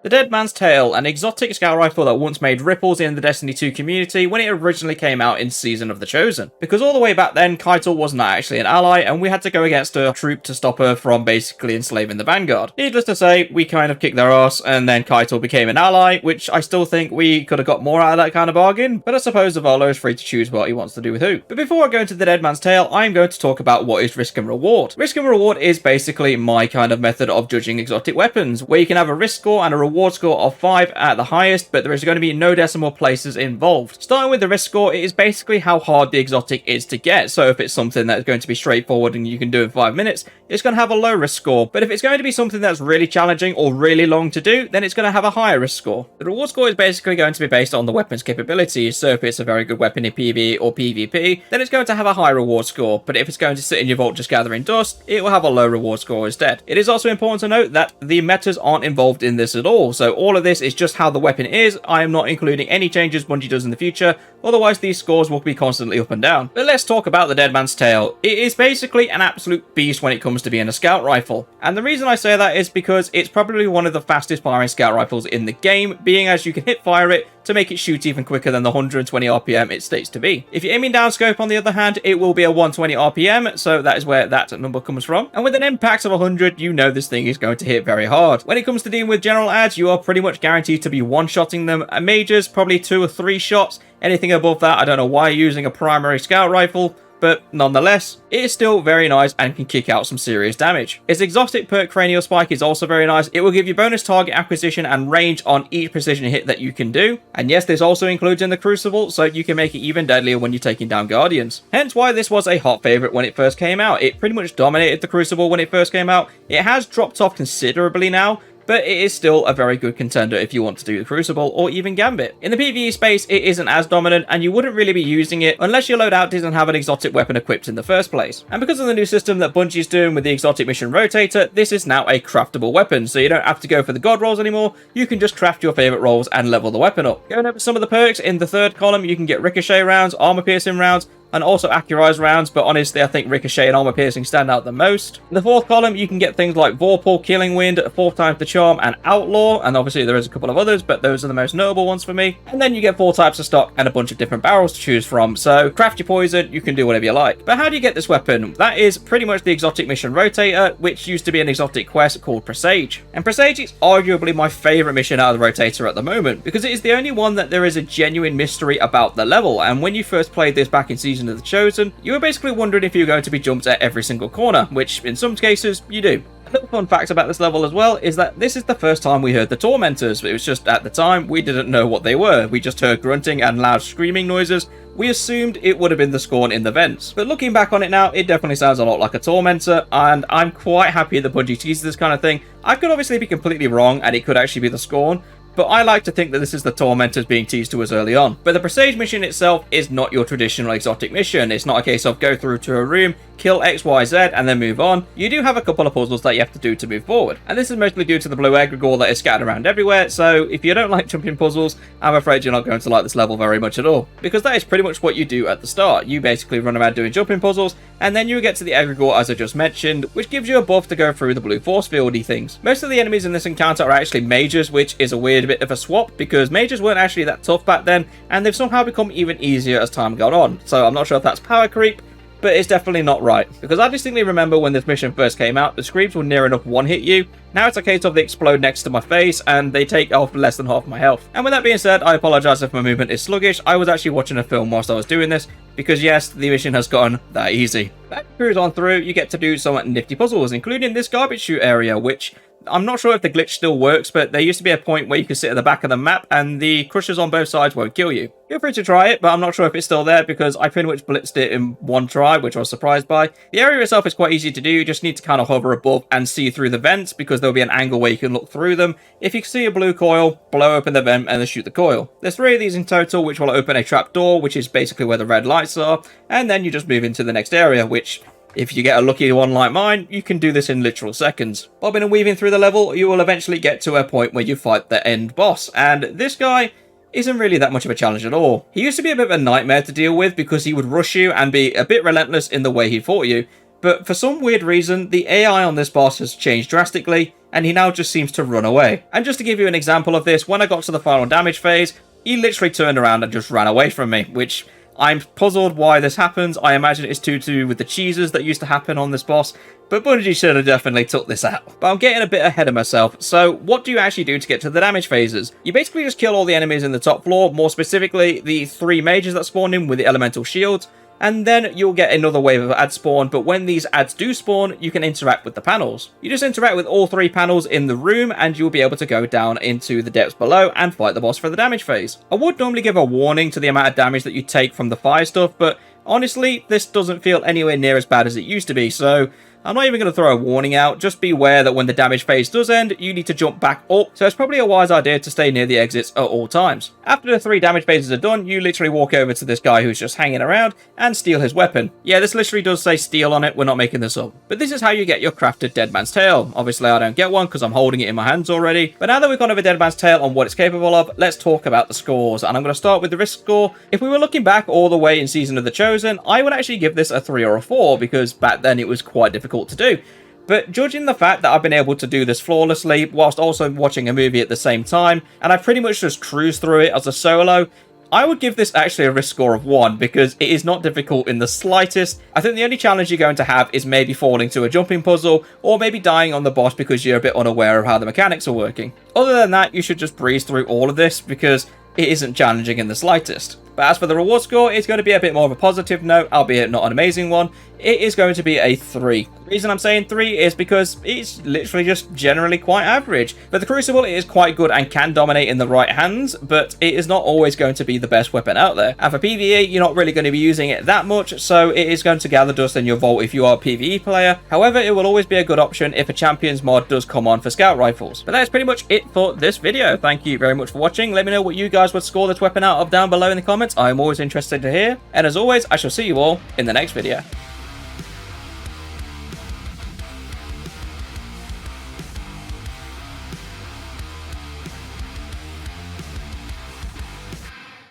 The Dead Man's Tale, an exotic scout rifle that once made ripples in the Destiny 2 community when it originally came out in Season of the Chosen. Because all the way back then, Keitel was not actually an ally, and we had to go against a troop to stop her from basically enslaving the Vanguard. Needless to say, we kind of kicked their ass, and then Keitel became an ally, which I still think we could have got more out of that kind of bargain, but I suppose Zavalo is free to choose what he wants to do with who. But before I go into the Dead Man's Tale, I'm going to talk about what is risk and reward. Risk and reward is basically my kind of method of judging exotic weapons, where you can have a risk score and a reward score of 5 at the highest, but there is going to be no decimal places involved. Starting with the risk score, it is basically how hard the exotic is to get. So if it's something that is going to be straightforward and you can do in 5 minutes, it's going to have a low risk score. But if it's going to be something that's really challenging or really long to do, then it's going to have a higher risk score. The reward score is basically going to be based on the weapon's capabilities. So if it's a very good weapon in PvE or PvP, then it's going to have a high reward score. But if it's going to sit in your vault just gathering dust, it will have a low reward score instead. It is also important to note that the metas aren't involved in this at all. So all of this is just how the weapon is. I am not including any changes Bungie does in the future, otherwise these scores will be constantly up and down. But let's talk about the Dead Man's Tale. It is basically an absolute beast when it comes to being a scout rifle, and the reason I say that is because it's probably one of the fastest firing scout rifles in the game, being as you can hip fire it to make it shoot even quicker than the 120 RPM it states to be. If you're aiming down scope, on the other hand, it will be a 120 RPM, so that is where that number comes from. And with an impact of 100, you know this thing is going to hit very hard. When it comes to dealing with general adds, you are pretty much guaranteed to be one-shotting them. Majors, probably 2 or 3 shots. Anything above that, I don't know why you're using a primary scout rifle, but nonetheless, it is still very nice and can kick out some serious damage. Its exotic perk Cranial Spike is also very nice. It will give you bonus target acquisition and range on each precision hit that you can do. And yes, this also includes in the Crucible, so you can make it even deadlier when you're taking down Guardians. Hence why this was a hot favorite when it first came out. It pretty much dominated the Crucible when it first came out. It has dropped off considerably now, but it is still a very good contender if you want to do the Crucible or even Gambit. In the PvE space, it isn't as dominant, and you wouldn't really be using it unless your loadout doesn't have an exotic weapon equipped in the first place. And because of the new system that Bungie is doing with the Exotic Mission Rotator, this is now a craftable weapon, so you don't have to go for the god rolls anymore. You can just craft your favorite rolls and level the weapon up. Going over some of the perks, in the third column, you can get ricochet rounds, armor piercing rounds, and also accurized rounds, but honestly I think ricochet and armor piercing stand out the most. In the fourth column you can get things like Vorpal, Killing Wind, 4 times the charm, and Outlaw, and obviously there is a couple of others, but those are the most notable ones for me. And then you get 4 types of stock and a bunch of different barrels to choose from, so craft your poison, you can do whatever you like. But how do you get this weapon? That is pretty much the Exotic Mission Rotator, which used to be an exotic quest called Presage. And Presage is arguably my favourite mission out of the Rotator at the moment, because it is the only one that there is a genuine mystery about the level, and when you first played this back in Season of the Chosen, you were basically wondering if you were going to be jumped at every single corner, which in some cases you do. A little fun fact about this level as well is that this is the first time we heard the Tormentors. It was just at the time we didn't know what they were. We just heard grunting and loud screaming noises. We assumed it would have been the Scorn in the vents. But looking back on it now, it definitely sounds a lot like a Tormentor, and I'm quite happy that Bungie teases this kind of thing. I could obviously be completely wrong and it could actually be the Scorn, but I like to think that this is the Tormentors being teased to us early on. But the Presage mission itself is not your traditional exotic mission. It's not a case of go through to a room, kill XYZ, and then move on. You do have a couple of puzzles that you have to do to move forward. And this is mostly due to the blue egregore that is scattered around everywhere, so if you don't like jumping puzzles, I'm afraid you're not going to like this level very much at all. Because that is pretty much what you do at the start. You basically run around doing jumping puzzles, and then you get to the egregore as I just mentioned, which gives you a buff to go through the blue force fieldy things. Most of the enemies in this encounter are actually mages, which is a weird bit of a swap, because mages weren't actually that tough back then, and they've somehow become even easier as time gone on. So I'm not sure if that's power creep, but it's definitely not right. Because I distinctly remember when this mission first came out, the screams will near enough one-hit you. Now it's a case of they explode next to my face and they take off less than half my health. And with that being said, I apologise if my movement is sluggish. I was actually watching a film whilst I was doing this, because yes, the mission has gotten that easy. Back cruise on through, you get to do some nifty puzzles, including this garbage chute area, which I'm not sure if the glitch still works, but there used to be a point where you could sit at the back of the map and the crushers on both sides won't kill you. Feel free to try it, but I'm not sure if it's still there because I pretty much blitzed it in one try, which I was surprised by. The area itself is quite easy to do. You just need to kind of hover above and see through the vents because there'll be an angle where you can look through them. If you see a blue coil, blow open the vent and then shoot the coil. There's 3 of these in total, which will open a trap door, which is basically where the red lights are, and then you just move into the next area, which, if you get a lucky one like mine, you can do this in literal seconds. Bobbing and weaving through the level, you will eventually get to a point where you fight the end boss, and this guy isn't really that much of a challenge at all. He used to be a bit of a nightmare to deal with because he would rush you and be a bit relentless in the way he fought you, but for some weird reason, the AI on this boss has changed drastically, and he now just seems to run away. And just to give you an example of this, when I got to the final damage phase, he literally turned around and just ran away from me, which I'm puzzled why this happens. I imagine it's to do with the cheeses that used to happen on this boss, but Bungie should have definitely took this out. But I'm getting a bit ahead of myself, so what do you actually do to get to the damage phases? You basically just kill all the enemies in the top floor, more specifically the 3 mages that spawn in with the elemental shields, and then you'll get another wave of ads spawn, but when these ads do spawn, you can interact with the panels. You just interact with all 3 panels in the room, and you'll be able to go down into the depths below and fight the boss for the damage phase. I would normally give a warning to the amount of damage that you take from the fire stuff, but honestly, this doesn't feel anywhere near as bad as it used to be, so I'm not even going to throw a warning out. Just be aware that when the damage phase does end, you need to jump back up, so it's probably a wise idea to stay near the exits at all times. After the 3 damage phases are done, you literally walk over to this guy who's just hanging around and steal his weapon. Yeah, this literally does say steal on it, we're not making this up. But this is how you get your crafted Dead Man's Tail. Obviously I don't get one because I'm holding it in my hands already, but now that we've gone over Dead Man's Tail on what it's capable of, let's talk about the scores, and I'm going to start with the risk score. If we were looking back all the way in Season of the Chosen, I would actually give this a 3 or a 4, because back then it was quite difficult to do. But judging the fact that I've been able to do this flawlessly whilst also watching a movie at the same time, and I pretty much just cruise through it as a solo, I would give this actually a risk score of 1, because it is not difficult in the slightest. I think the only challenge you're going to have is maybe falling to a jumping puzzle, or maybe dying on the boss because you're a bit unaware of how the mechanics are working. Other than that, you should just breeze through all of this, because it isn't challenging in the slightest. But as for the reward score, it's going to be a bit more of a positive note, albeit not an amazing one. It is going to be a 3. The reason I'm saying 3 is because it's literally just generally quite average. For the Crucible, it is quite good and can dominate in the right hands, but it is not always going to be the best weapon out there. And for PvE, you're not really going to be using it that much, so it is going to gather dust in your vault if you are a PvE player. However, it will always be a good option if a Champions mod does come on for Scout Rifles. But that's pretty much it for this video. Thank you very much for watching. Let me know what you guys would score this weapon out of down below in the comments. I'm always interested to hear. And as always, I shall see you all in the next video.